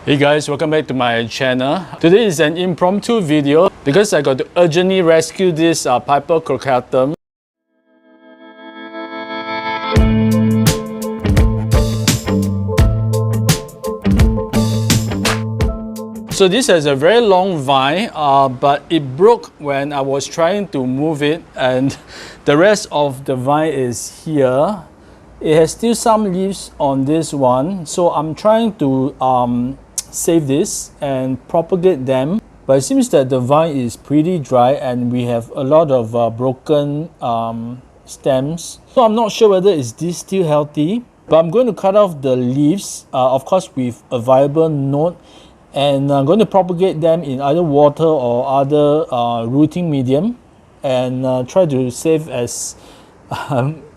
Hey guys, welcome back to my channel. Today is an impromptu video because I got to urgently rescue this Piper crocatum. So this has a very long vine, but it broke when I was trying to move it, and the rest of the vine is here. It has still some leaves on this one, so I'm trying to save this and propagate them, but it seems that the vine is pretty dry and we have a lot of broken stems, so I'm not sure whether is this still healthy, but I'm going to cut off the leaves, of course with a viable node, and I'm going to propagate them in either water or other rooting medium, and try to save as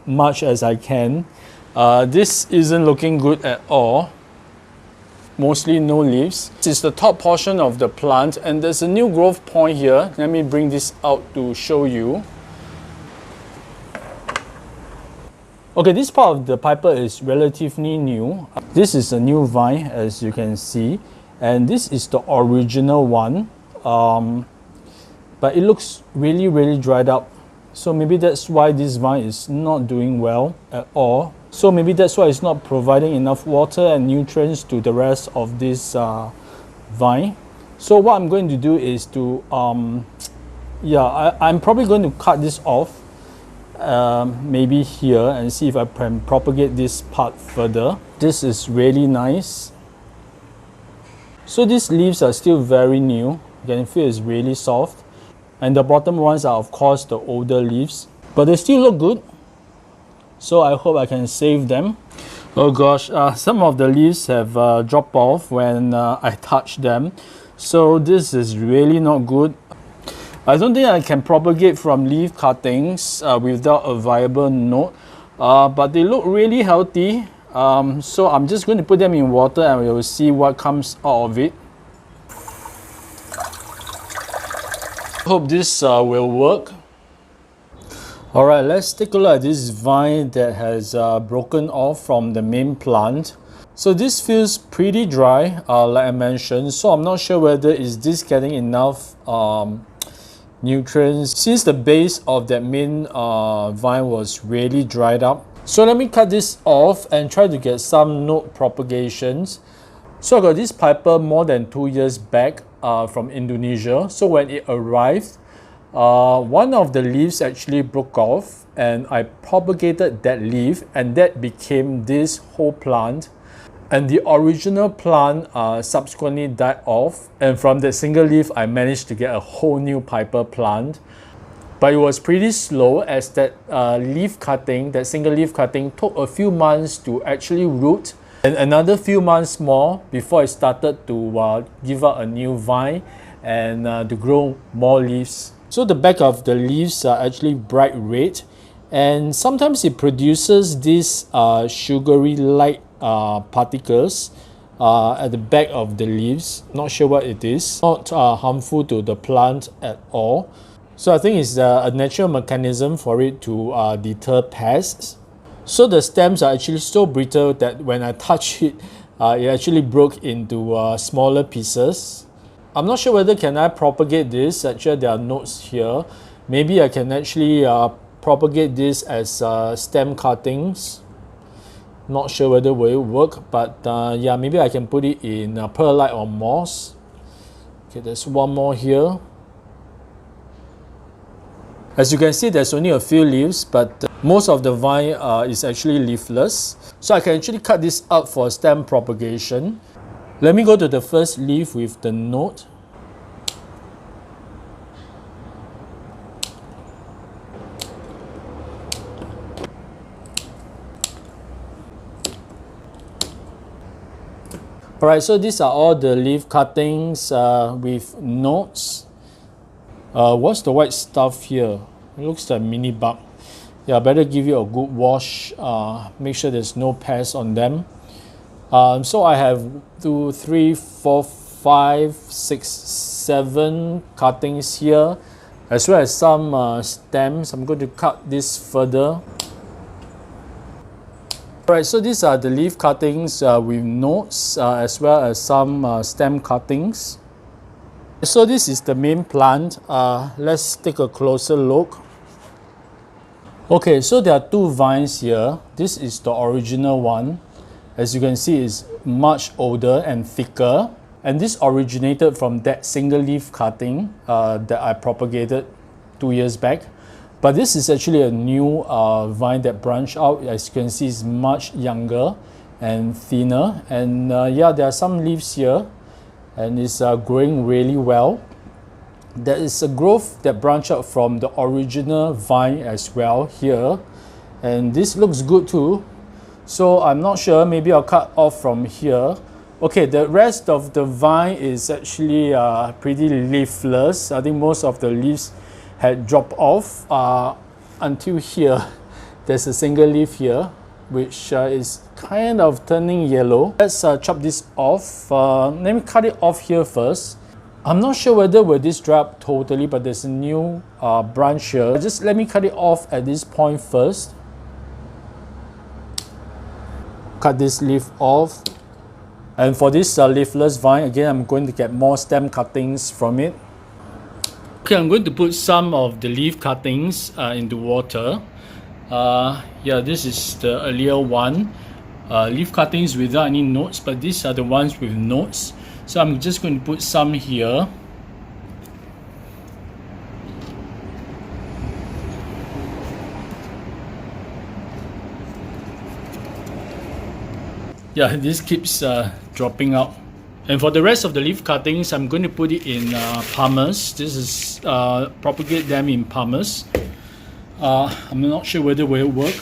much as I can. This isn't looking good at all. Mostly no leaves. This is the top portion of the plant, and there's a new growth point here. Let me bring this out to show you. Okay, this part of the Piper is relatively new. This is a new vine, as you can see, and this is the original one, but it looks really dried up, so maybe that's why this vine is not doing well at all. So maybe that's why it's not providing enough water and nutrients to the rest of this vine. So what I'm going to do is to, I'm probably going to cut this off, maybe here, and see if I can propagate this part further. This is really nice. So these leaves are still very new. You can feel it's really soft. And the bottom ones are of course the older leaves, but they still look good. So I hope I can save them. Oh gosh, some of the leaves have dropped off when I touched them. So this is really not good. I don't think I can propagate from leaf cuttings without a viable node. But they look really healthy. So I'm just going to put them in water and we will see what comes out of it. Hope this will work. Alright, let's take a look at this vine that has broken off from the main plant. So this feels pretty dry, like I mentioned, so I'm not sure whether is this getting enough nutrients since the base of that main vine was really dried up. So let me cut this off and try to get some node propagations. So I got this Piper more than 2 years back from Indonesia. So when it arrived, one of the leaves actually broke off, and I propagated that leaf, and that became this whole plant. And the original plant subsequently died off, and from that single leaf I managed to get a whole new Piper plant. But it was pretty slow, as that leaf cutting, that single leaf cutting, took a few months to actually root, and another few months more before it started to give out a new vine and to grow more leaves. So the back of the leaves are actually bright red, and sometimes it produces these sugary light particles at the back of the leaves. Not sure what it is. Not harmful to the plant at all. So I think it's a natural mechanism for it to deter pests. So the stems are actually so brittle that when I touch it, it actually broke into smaller pieces. I'm not sure whether can I propagate this. Actually, there are notes here. Maybe I can actually propagate this as stem cuttings. Not sure whether will it work, but yeah, maybe I can put it in perlite or moss. Okay, there's one more here. As you can see, there's only a few leaves, but most of the vine is actually leafless. So I can actually cut this up for stem propagation. Let me go to the first leaf with the node. Alright, so these are all the leaf cuttings with nodes. What's the white stuff here? It looks like mini bug. Yeah, better give it a good wash. Make sure there's no pests on them. So I have 2, 3, 4, 5, 6, 7 cuttings here, as well as some stems. I'm going to cut this further. Alright, so these are the leaf cuttings with nodes as well as some stem cuttings. So this is the main plant. Let's take a closer look. Okay, so there are two vines here. This is the original one. As you can see, it's much older and thicker. And this originated from that single leaf cutting that I propagated 2 years back. But this is actually a new vine that branched out. As you can see, it's much younger and thinner. And yeah, there are some leaves here. And it's growing really well. There is a growth that branched out from the original vine as well here, and this looks good too. So I'm not sure, maybe I'll cut off from here. Okay, the rest of the vine is actually pretty leafless. I think most of the leaves had dropped off until here. There's a single leaf here which is kind of turning yellow. Let's chop this off. Let me cut it off here first. I'm not sure whether will this dry up totally, but there's a new branch here. Just let me cut it off at this point first. Cut this leaf off. And for this leafless vine, again, I'm going to get more stem cuttings from it. Okay, I'm going to put some of the leaf cuttings into water. Yeah, this is the earlier one. Leaf cuttings without any nodes, but these are the ones with nodes. So I'm just going to put some here. Yeah, this keeps dropping out. And for the rest of the leaf cuttings, I'm going to put it in pumice. This is propagate them in pumice. I'm not sure whether it will work.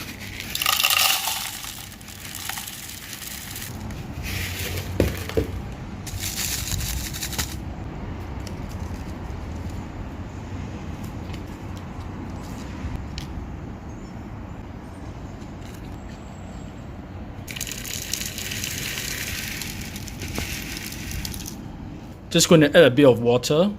Just going to add a bit of water.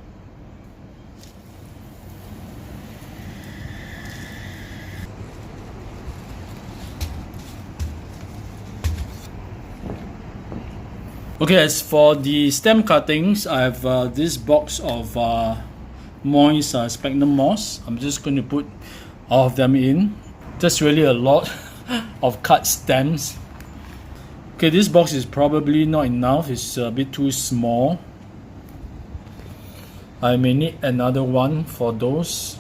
Okay, as for the stem cuttings, I have this box of moist sphagnum moss. I'm just going to put all of them in. That's really a lot of cut stems. Okay, this box is probably not enough. It's a bit too small. I may need another one for those.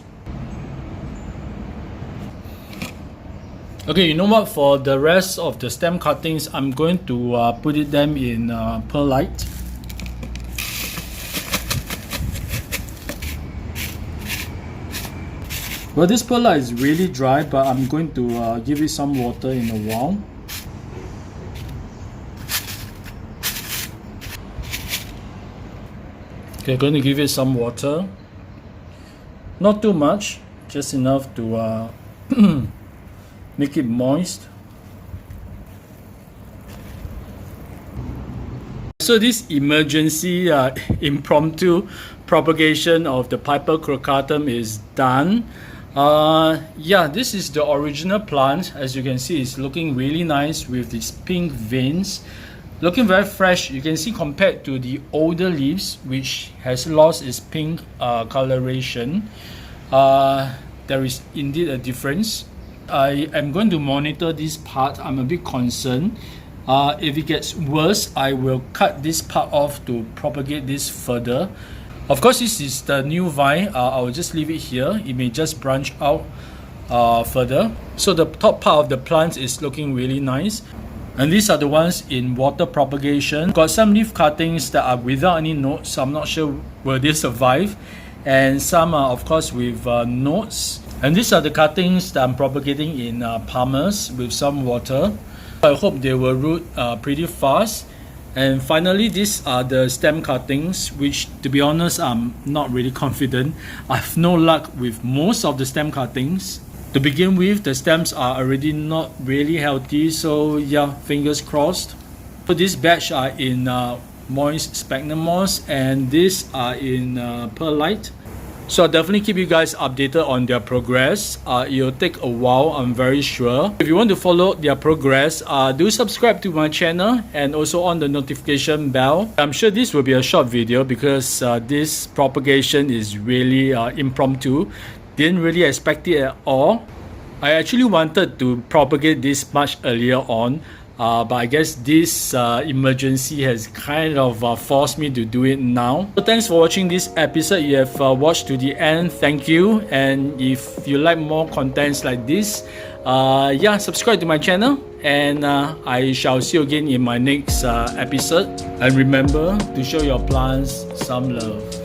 Okay, you know what? For the rest of the stem cuttings, I'm going to put them in perlite. Well, this perlite is really dry, but I'm going to give it some water in a while. Okay, going to give it some water. Not too much, just enough to make it moist. So this emergency impromptu propagation of the Piper crocatum is done. Yeah, this is the original plant. As you can see, it's looking really nice with these pink veins. Looking very fresh. You can see compared to the older leaves, which has lost its pink coloration, there is indeed a difference. I am going to monitor this part. I'm a bit concerned. If it gets worse, I will cut this part off to propagate this further. Of course, this is the new vine. I will just leave it here. It may just branch out further. So the top part of the plant is looking really nice. And these are the ones in water propagation. Got some leaf cuttings that are without any nodes, so I'm not sure will they survive. And some are of course with nodes. And these are the cuttings that I'm propagating in pumice with some water. I hope they will root pretty fast. And finally, these are the stem cuttings, which to be honest, I'm not really confident. I have no luck with most of the stem cuttings. To begin with, the stems are already not really healthy, so yeah, fingers crossed. So this batch are in moist sphagnum moss, and these are in perlite. So I'll definitely keep you guys updated on their progress. It'll take a while, I'm very sure. If you want to follow their progress, do subscribe to my channel and also on the notification bell. I'm sure this will be a short video because this propagation is really impromptu. Didn't really expect it at all. I actually wanted to propagate this much earlier on, but I guess this emergency has kind of forced me to do it now. So thanks for watching this episode. You have watched to the end. Thank you. And if you like more contents like this, yeah, subscribe to my channel. And I shall see you again in my next episode. And remember to show your plants some love.